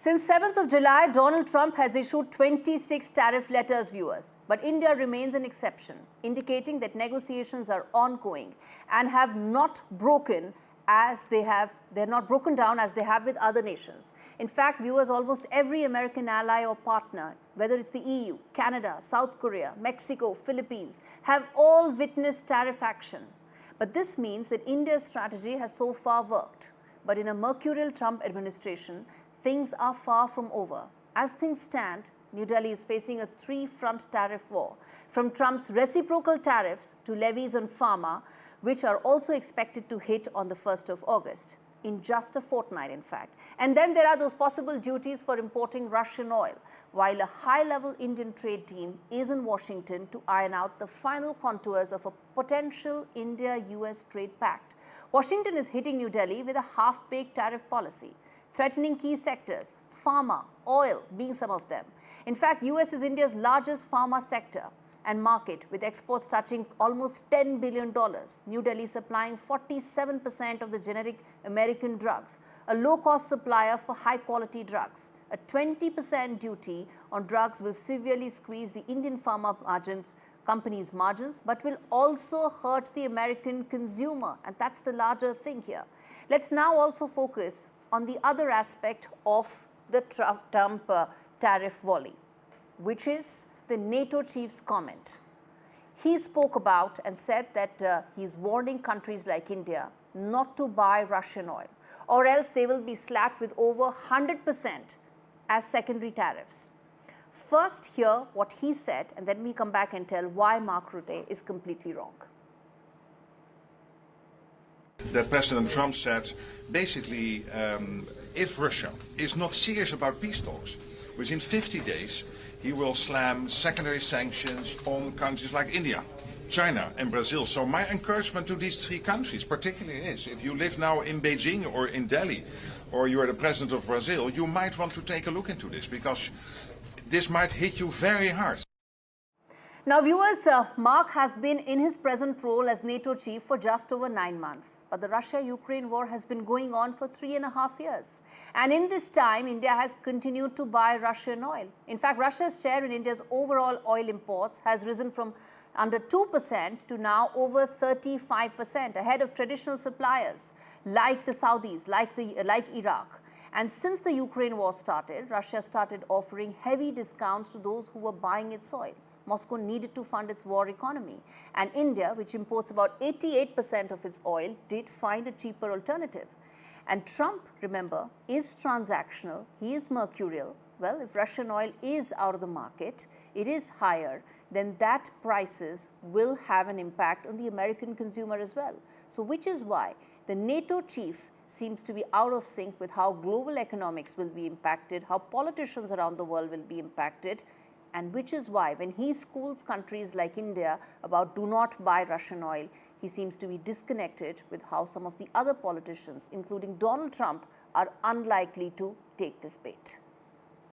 Since 7th of July, Donald Trump has issued 26 tariff letters, viewers. But India remains an exception, indicating that negotiations are ongoing and have not broken they're not broken down as they have with other nations. In fact, viewers, almost every American ally or partner, whether it's the EU, Canada, South Korea, Mexico, Philippines, have all witnessed tariff action. But this means that India's strategy has so far worked. But in a mercurial Trump administration, things are far from over. As things stand, New Delhi is facing a three-front tariff war, from Trump's reciprocal tariffs to levies on pharma, which are also expected to hit on the 1st of August, in just a fortnight, in fact. And then there are those possible duties for importing Russian oil, while a high-level Indian trade team is in Washington to iron out the final contours of a potential India-US trade pact. Washington is hitting New Delhi with a half-baked tariff policy, threatening key sectors, pharma, oil being some of them. In fact, US is India's largest pharma sector and market, with exports touching almost $10 billion. New Delhi supplying 47% of the generic American drugs, a low-cost supplier for high-quality drugs. A 20% duty on drugs will severely squeeze the Indian pharma companies' margins, but will also hurt the American consumer, and that's the larger thing here. Let's now also focus on the other aspect of the Trump tariff volley, which is the NATO chief's comment. He spoke about and said that he's warning countries like India not to buy Russian oil, or else they will be slapped with over 100% as secondary tariffs. First, hear what he said, and then we come back and tell why Mark Rutte is completely wrong. That President Trump said, basically, if Russia is not serious about peace talks, within 50 days, he will slam secondary sanctions on countries like India, China and Brazil. So my encouragement to these three countries particularly is, if you live now in Beijing or in Delhi, or you are the president of Brazil, you might want to take a look into this, because this might hit you very hard. Now, viewers, Mark has been in his present role as NATO chief for just over 9 months. But the Russia-Ukraine war has been going on for 3.5 years. And in this time, India has continued to buy Russian oil. In fact, Russia's share in India's overall oil imports has risen from under 2% to now over 35%, ahead of traditional suppliers like the Saudis, like Iraq. And since the Ukraine war started, Russia started offering heavy discounts to those who were buying its oil. Moscow needed to fund its war economy, and India, which imports about 88% of its oil, did find a cheaper alternative. And Trump, remember, is transactional, he is mercurial. Well, if Russian oil is out of the market, it is higher, then that prices will have an impact on the American consumer as well. So which is why the NATO chief seems to be out of sync with how global economics will be impacted, how politicians around the world will be impacted, and which is why when he schools countries like India about do not buy Russian oil, he seems to be disconnected with how some of the other politicians, including Donald Trump, are unlikely to take this bait.